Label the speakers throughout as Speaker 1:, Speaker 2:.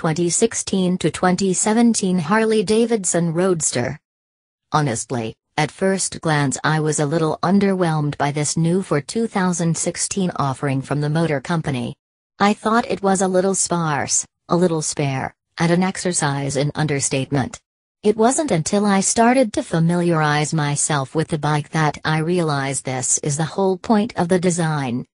Speaker 1: 2016 to 2017 Harley-Davidson Roadster. Honestly, at first glance I was a little underwhelmed by this new for 2016 offering from the motor company. I thought it was a little sparse, a little spare, and an exercise in understatement. It wasn't until I started to familiarize myself with the bike that I realized this is the whole point of the design.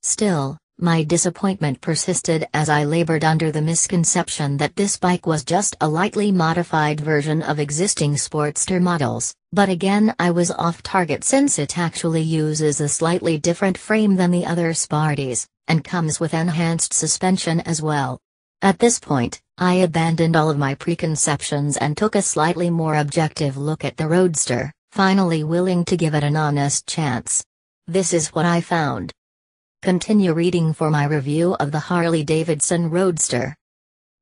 Speaker 1: Still, my disappointment persisted as I labored under the misconception that this bike was just a lightly modified version of existing Sportster models, but again I was off target since it actually uses a slightly different frame than the other Sparties, and comes with enhanced suspension as well. At this point, I abandoned all of my preconceptions and took a slightly more objective look at the Roadster, finally willing to give it an honest chance. This is what I found. Continue reading for my review of the Harley-Davidson Roadster.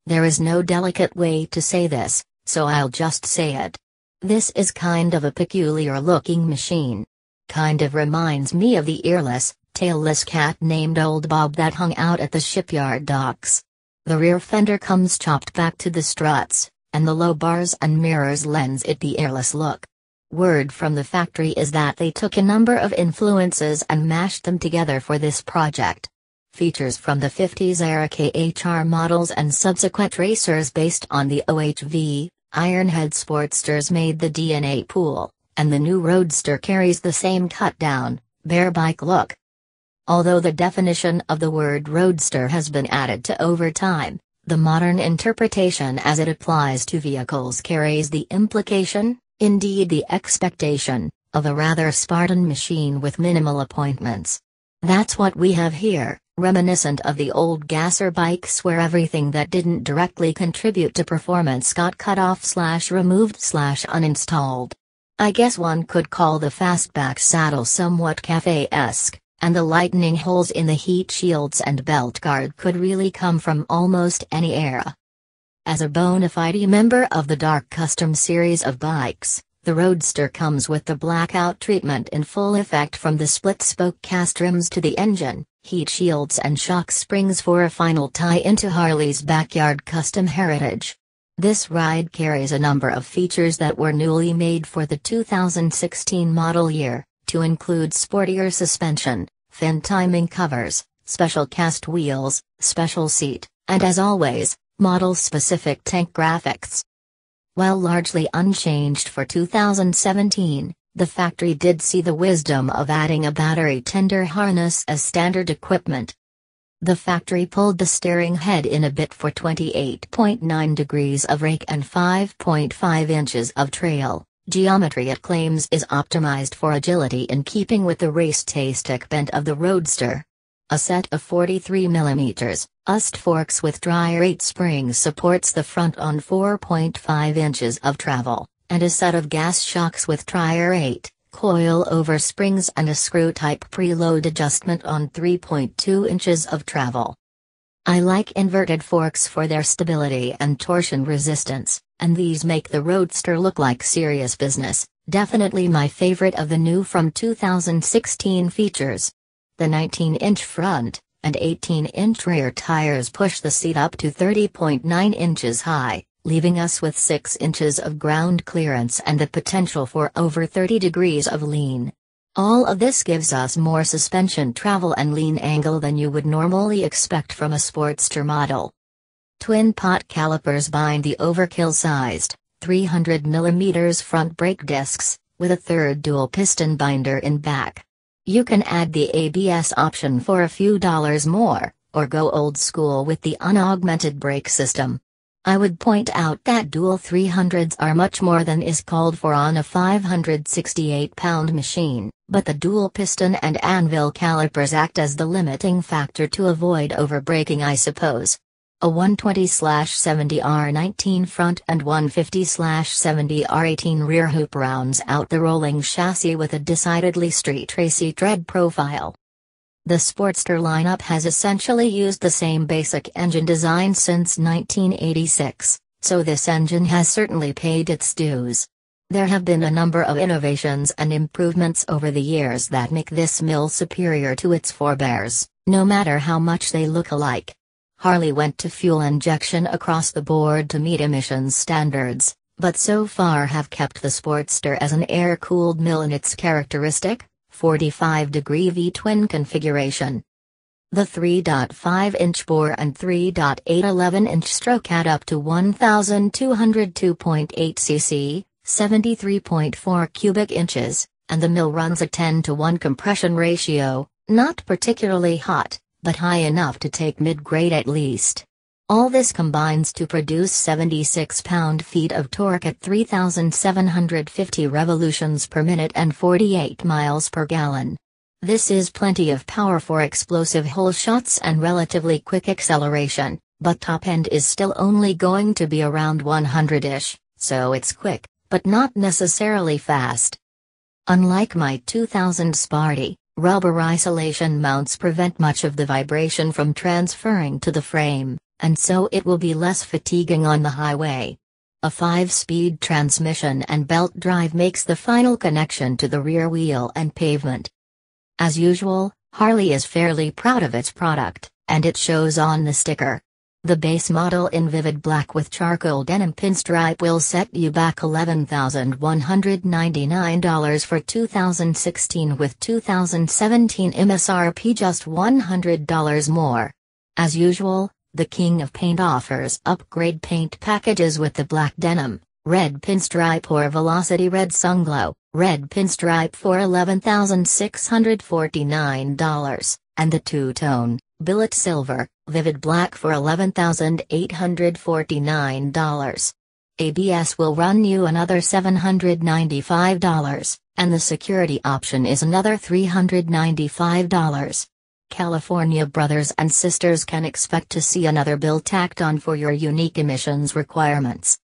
Speaker 1: There is no delicate way to say this, so I'll just say it. This is kind of a peculiar-looking machine. Kind of reminds me of the earless, tailless cat named Old Bob that hung out at the shipyard docks. The rear fender comes chopped back to the struts, and the low bars and mirrors lends it the earless look. Word from the factory is that they took a number of influences and mashed them together for this project. Features from the 50s era KHR models and subsequent racers based on the OHV, Ironhead Sportsters made the DNA pool, and the new Roadster carries the same cut-down, bare bike look. Although the definition of the word Roadster has been added to over time, the modern interpretation as it applies to vehicles carries the implication, indeed the expectation, of a rather Spartan machine with minimal appointments. That's what we have here, reminiscent of the old gasser bikes where everything that didn't directly contribute to performance got cut off/removed/uninstalled. I guess one could call the fastback saddle somewhat cafe-esque, and the lightning holes in the heat shields and belt guard could really come from almost any era. As a bona fide member of the Dark Custom series of bikes, the Roadster comes with the blackout treatment in full effect from the split-spoke cast rims to the engine, heat shields and shock springs for a final tie into Harley's backyard custom heritage. This ride carries a number of features that were newly made for the 2016 model year, to include sportier suspension, fin timing covers, special cast wheels, special seat, and as always, model-specific tank graphics. While largely unchanged for 2017, the factory did see the wisdom of adding a battery tender harness as standard equipment. The factory pulled the steering head in a bit for 28.9 degrees of rake and 5.5 inches of trail. Geometry it claims is optimized for agility in keeping with the race-tastic bent of the Roadster. A set of 43mm, UST forks with dry rate springs supports the front on 4.5 inches of travel, and a set of gas shocks with tri-rate, coil-over springs and a screw-type preload adjustment on 3.2 inches of travel. I like inverted forks for their stability and torsion resistance, and these make the Roadster look like serious business, definitely my favorite of the new from 2016 features. The 19-inch front, and 18-inch rear tires push the seat up to 30.9 inches high, leaving us with 6 inches of ground clearance and the potential for over 30 degrees of lean. All of this gives us more suspension travel and lean angle than you would normally expect from a Sportster model. Twin pot calipers bind the overkill-sized, 300mm front brake discs, with a third dual piston binder in back. You can add the ABS option for a few dollars more, or go old school with the unaugmented brake system. I would point out that dual 300s are much more than is called for on a 568-pound machine, but the dual piston and anvil calipers act as the limiting factor to avoid overbraking, I suppose. A 120/70R19 front and 150/70R18 rear hoop rounds out the rolling chassis with a decidedly street racy tread profile. The Sportster lineup has essentially used the same basic engine design since 1986, so this engine has certainly paid its dues. There have been a number of innovations and improvements over the years that make this mill superior to its forebears, no matter how much they look alike. Harley went to fuel injection across the board to meet emissions standards, but so far have kept the Sportster as an air-cooled mill in its characteristic, 45-degree V-twin configuration. The 3.5-inch bore and 3.811-inch stroke add up to 1,202.8 cc, 73.4 cubic inches, and the mill runs a 10-to-1 compression ratio, not particularly hot, but high enough to take mid-grade at least. All this combines to produce 76 pound-feet of torque at 3,750 revolutions per minute and 48 miles per gallon. This is plenty of power for explosive hole shots and relatively quick acceleration, but top end is still only going to be around 100-ish, so it's quick, but not necessarily fast. Unlike my 2000 Sparty, rubber isolation mounts prevent much of the vibration from transferring to the frame, and so it will be less fatiguing on the highway. A 5-speed transmission and belt drive makes the final connection to the rear wheel and pavement. As usual, Harley is fairly proud of its product, and it shows on the sticker. The base model in vivid black with charcoal denim pinstripe will set you back $11,199 for 2016 with 2017 MSRP just $100 more. As usual, the King of Paint offers upgrade paint packages with the black denim, red pinstripe or Velocity Red Sunglow, red pinstripe for $11,649, and the two-tone, billet silver, vivid black for $11,849. ABS will run you another $795, and the security option is another $395. California brothers and sisters can expect to see another bill tacked on for your unique emissions requirements.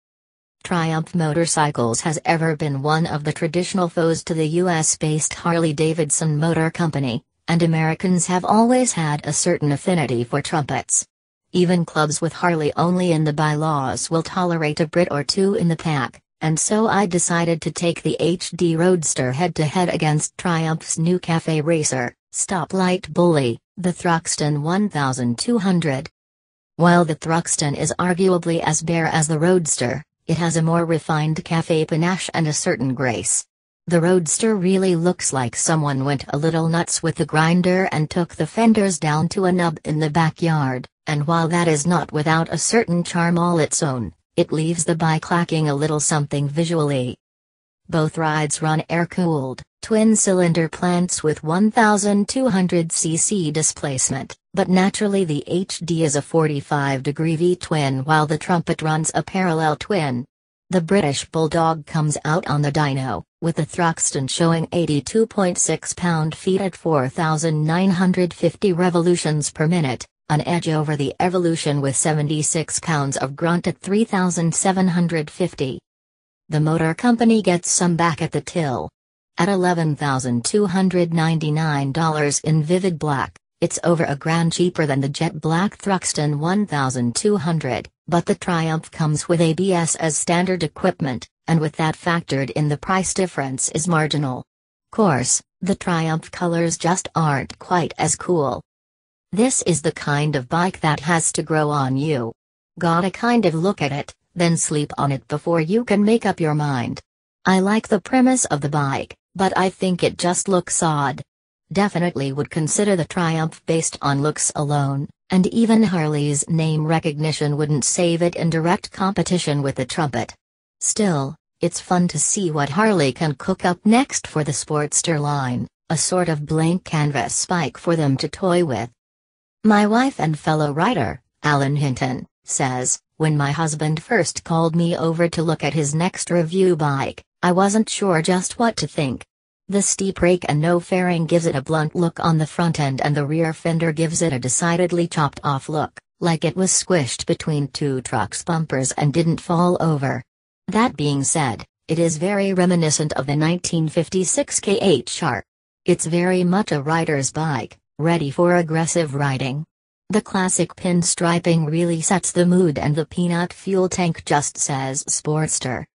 Speaker 1: Triumph Motorcycles has ever been one of the traditional foes to the US-based Harley-Davidson Motor Company, and Americans have always had a certain affinity for trumpets. Even clubs with Harley only in the bylaws will tolerate a Brit or two in the pack, and so I decided to take the HD Roadster head-to-head against Triumph's new cafe racer, stoplight bully, the Thruxton 1200. While the Thruxton is arguably as bare as the Roadster, it has a more refined cafe panache and a certain grace. The Roadster really looks like someone went a little nuts with the grinder and took the fenders down to a nub in the backyard, and while that is not without a certain charm all its own, it leaves the bike lacking a little something visually. Both rides run air-cooled, twin-cylinder plants with 1,200 cc displacement, but naturally the HD is a 45-degree V-twin while the Trumpet runs a parallel twin. The British Bulldog comes out on the dyno, with the Thruxton showing 82.6 pound-feet at 4,950 revolutions per minute, an edge over the Evolution with 76 pounds of grunt at 3,750. The motor company gets some back at the till. At $11,299 in vivid black, it's over $1,000 cheaper than the jet black Thruxton 1200, but the Triumph comes with ABS as standard equipment, and with that factored in the price difference is marginal. Course, the Triumph colors just aren't quite as cool. This is the kind of bike that has to grow on you. Gotta kind of look at it, then sleep on it before you can make up your mind. I like the premise of the bike, but I think it just looks odd. Definitely would consider the Triumph based on looks alone, and even Harley's name recognition wouldn't save it in direct competition with the Trumpet. Still, it's fun to see what Harley can cook up next for the Sportster line, a sort of blank canvas bike for them to toy with. My wife and fellow writer, Alan Hinton, says, when my husband first called me over to look at his next review bike, I wasn't sure just what to think. The steep rake and no fairing gives it a blunt look on the front end, and the rear fender gives it a decidedly chopped off look, like it was squished between two trucks' bumpers and didn't fall over. That being said, it is very reminiscent of the 1956 KHR. It's very much a rider's bike, ready for aggressive riding. The classic pinstriping really sets the mood, and the peanut fuel tank just says Sportster.